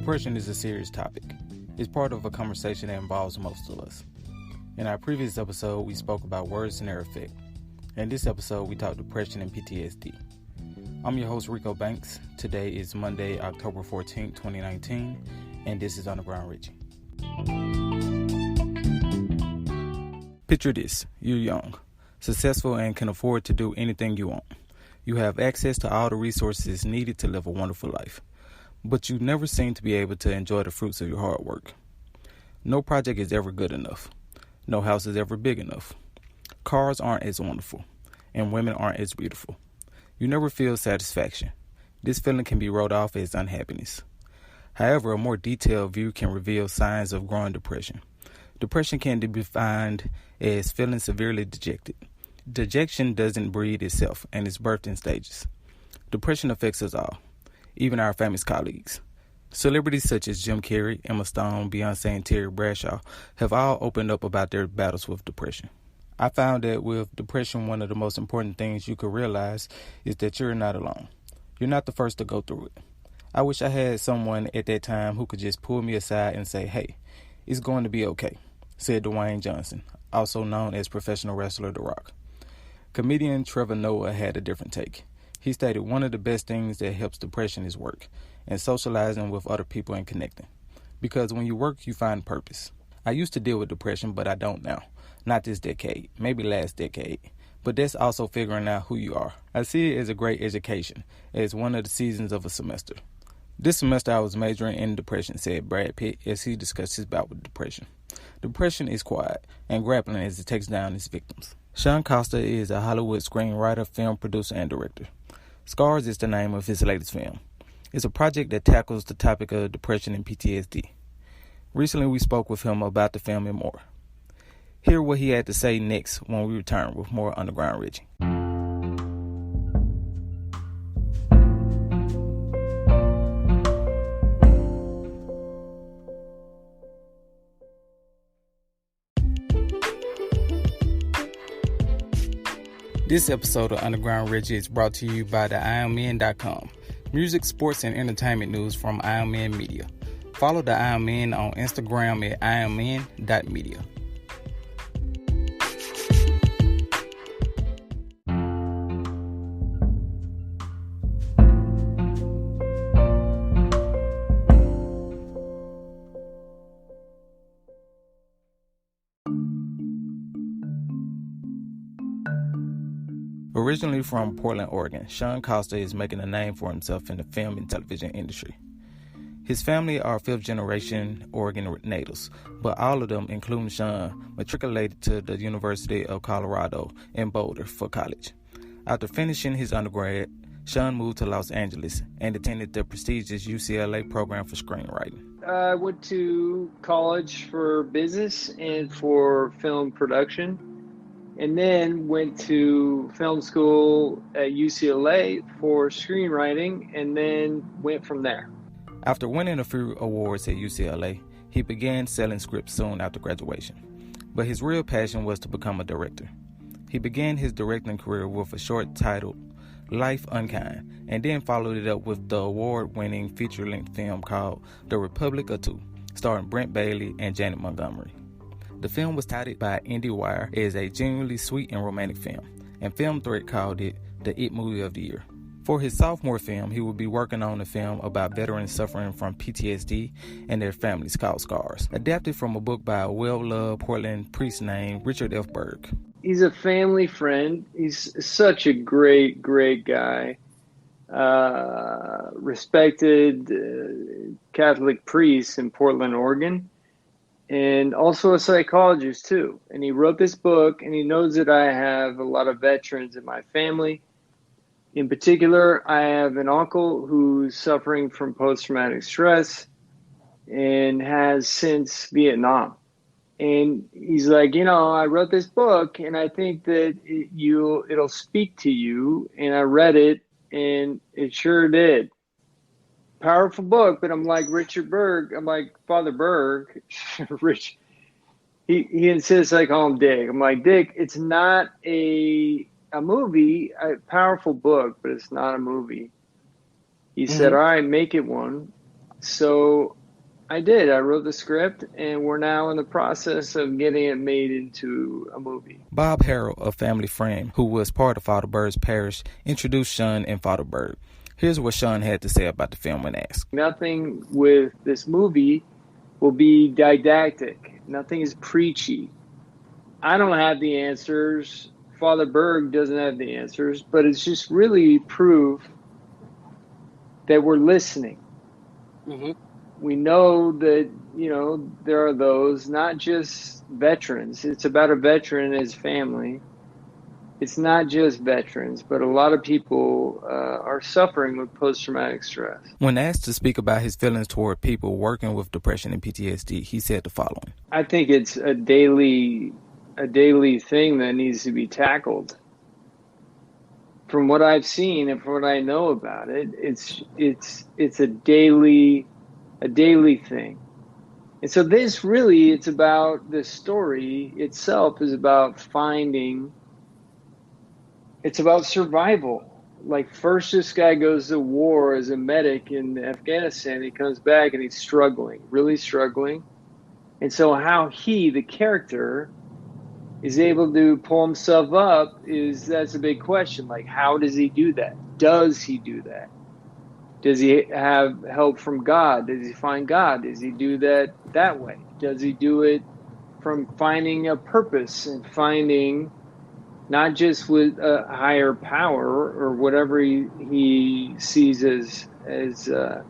Depression is a serious topic. It's part of a conversation that involves most of us. In our previous episode, we spoke about words and their effect. In this episode, we talk depression and PTSD. I'm your host, Rico Banks. Today is Monday, October 14th, 2019, and this is Underground Reggie. Picture this. You're young, successful, and can afford to do anything you want. You have access to all the resources needed to live a wonderful life. But you never seem to be able to enjoy the fruits of your hard work. No project is ever good enough. No house is ever big enough. Cars aren't as wonderful, and women aren't as beautiful. You never feel satisfaction. This feeling can be wrote off as unhappiness. However, a more detailed view can reveal signs of growing depression. Depression can be defined as feeling severely dejected. Dejection doesn't breed itself and is birthed in stages. Depression affects us all, even our famous colleagues. Celebrities such as Jim Carrey, Emma Stone, Beyonce, and Terry Bradshaw have all opened up about their battles with depression. I found that with depression, one of the most important things you could realize is that you're not alone. You're not the first to go through it. I wish I had someone at that time who could just pull me aside and say, "Hey, it's going to be okay," said Dwayne Johnson, also known as professional wrestler The Rock. Comedian Trevor Noah had a different take. He stated one of the best things that helps depression is work and socializing with other people and connecting. Because when you work, you find purpose. I used to deal with depression, but I don't now. Not this decade, maybe last decade. But that's also figuring out who you are. I see it as a great education, as one of the seasons of a semester. This semester I was majoring in depression, said Brad Pitt as he discussed his bout with depression. Depression is quiet and grappling as it takes down its victims. Shaun Kosta is a Hollywood screenwriter, film producer, and director. Scars is the name of his latest film. It's a project that tackles the topic of depression and PTSD. Recently, we spoke with him about the film and more. Hear what he had to say next when we return with more Underground Reggie. This episode of Underground Reggie is brought to you by the IamMen.com. Music, sports, and entertainment news from IamMen Media. Follow the IamMen on Instagram at IamMen.media. Originally from Portland, Oregon, Shaun Kosta is making a name for himself in the film and television industry. His family are fifth-generation Oregon natives, but all of them, including Shaun, matriculated to the University of Colorado in Boulder for college. After finishing his undergrad, Shaun moved to Los Angeles and attended the prestigious UCLA program for screenwriting. I went to college for business and for film production, and then went to film school at UCLA for screenwriting, and then went from there. After winning a few awards at UCLA, he began selling scripts soon after graduation. But his real passion was to become a director. He began his directing career with a short titled Life Unkind, and then followed it up with the award-winning feature-length film called The Republic of Two, starring Brent Bailey and Janet Montgomery. The film was touted by IndieWire as a genuinely sweet and romantic film, and Film Threat called it the It Movie of the Year. For his sophomore film, he will be working on a film about veterans suffering from PTSD and their families called Scars, adapted from a book by a well-loved Portland priest named Richard F. Berg. He's a family friend. He's such a great, great guy. Respected Catholic priest in Portland, Oregon. And also a psychologist too. And he wrote this book, and he knows that I have a lot of veterans in my family. In particular, I have an uncle who's suffering from post-traumatic stress and has since Vietnam. And he's like, I wrote this book, and I think that it'll speak to you. And I read it, and it sure did. Powerful book, but I'm like Richard Berg. I'm like Father Berg. Rich. He insists I call him Dick. I'm like, Dick, it's not a movie, a powerful book, but it's not a movie. He said, all right, make it one. So I did. I wrote the script, and we're now in the process of getting it made into a movie. Bob Harrell, a family friend who was part of Father Berg's parish, introduced Shaun and Father Berg. Here's what Shaun had to say about the film when asked. Nothing with this movie will be didactic. Nothing is preachy. I don't have the answers. Father Berg doesn't have the answers, but it's just really proof that we're listening. Mm-hmm. We know that, there are those, not just veterans. It's about a veteran and his family. It's not just veterans, but a lot of people are suffering with post-traumatic stress. When asked to speak about his feelings toward people working with depression and PTSD, he said the following. I think it's a daily thing that needs to be tackled. From what I've seen and from what I know about it, it's a daily thing. And so it's about the story itself is about it's about survival. Like, first this guy goes to war as a medic in Afghanistan. He comes back and he's struggling, really struggling. And so how he, the character, is able to pull himself up that's a big question. Like, how does he do that? Does he do that? Does he have help from God? Does he find God? Does he do that way? Does he do it from finding a purpose and finding not just with a higher power or whatever he sees as a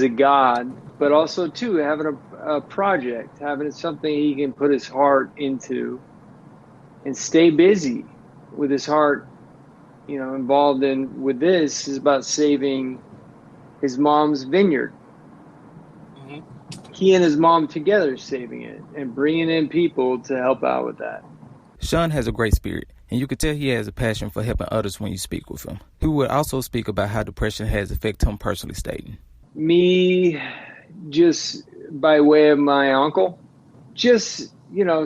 God, but also too having a project, having something he can put his heart into and stay busy with his heart, involved in with this is about saving his mom's vineyard. Mm-hmm. He and his mom together saving it and bringing in people to help out with that. Shaun has a great spirit, and you could tell he has a passion for helping others when you speak with him. He would also speak about how depression has affected him personally, stating, me, just by way of my uncle, just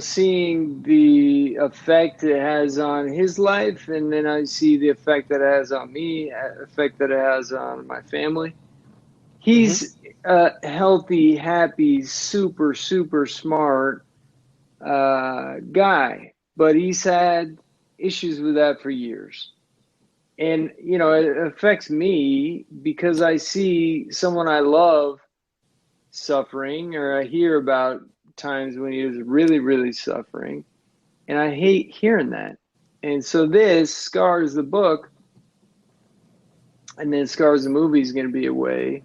seeing the effect it has on his life, and then I see the effect that it has on me, effect that it has on my family. He's a healthy, happy, super, super smart guy, but he's had issues with that for years. And, it affects me because I see someone I love suffering, or I hear about times when he was really, really suffering, and I hate hearing that. And so this Scars the book, and then Scars the movie is going to be a way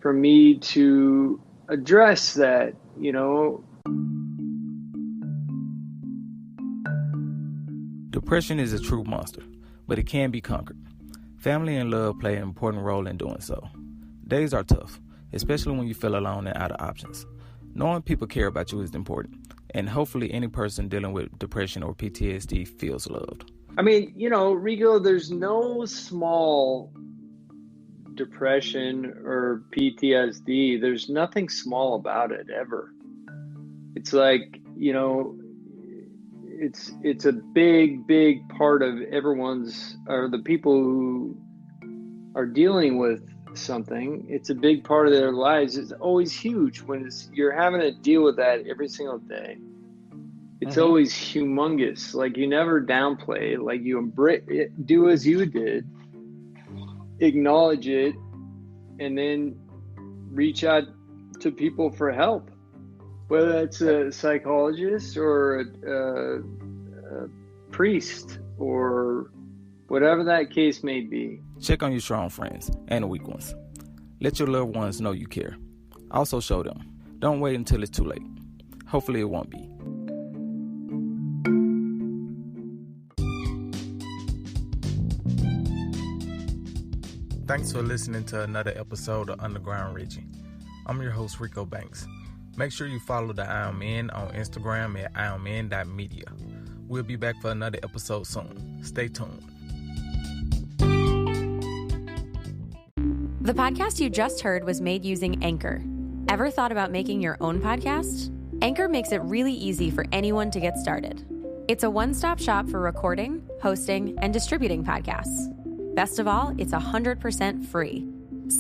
for me to address that, Depression is a true monster, but it can be conquered. Family and love play an important role in doing so. Days are tough, especially when you feel alone and out of options. Knowing people care about you is important, and hopefully any person dealing with depression or PTSD feels loved. I mean, Rico, there's no small depression or PTSD. There's nothing small about it ever. It's like, it's a big, big part of everyone's, or the people who are dealing with something. It's a big part of their lives. It's always huge when you're having to deal with that every single day. It's always humongous. Like, you never downplay it. Like, you embrace it, do as you did, acknowledge it, and then reach out to people for help. Whether that's a psychologist or a priest or whatever that case may be. Check on your strong friends and the weak ones. Let your loved ones know you care. Also show them. Don't wait until it's too late. Hopefully it won't be. Thanks for listening to another episode of Underground Reggie. I'm your host, Rico Banks. Make sure you follow the I Am In on Instagram at iamin.media. We'll be back for another episode soon. Stay tuned. The podcast you just heard was made using Anchor. Ever thought about making your own podcast? Anchor makes it really easy for anyone to get started. It's a one-stop shop for recording, hosting, and distributing podcasts. Best of all, it's 100% free.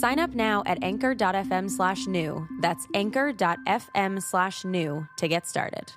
Sign up now at anchor.fm/new. That's anchor.fm/new to get started.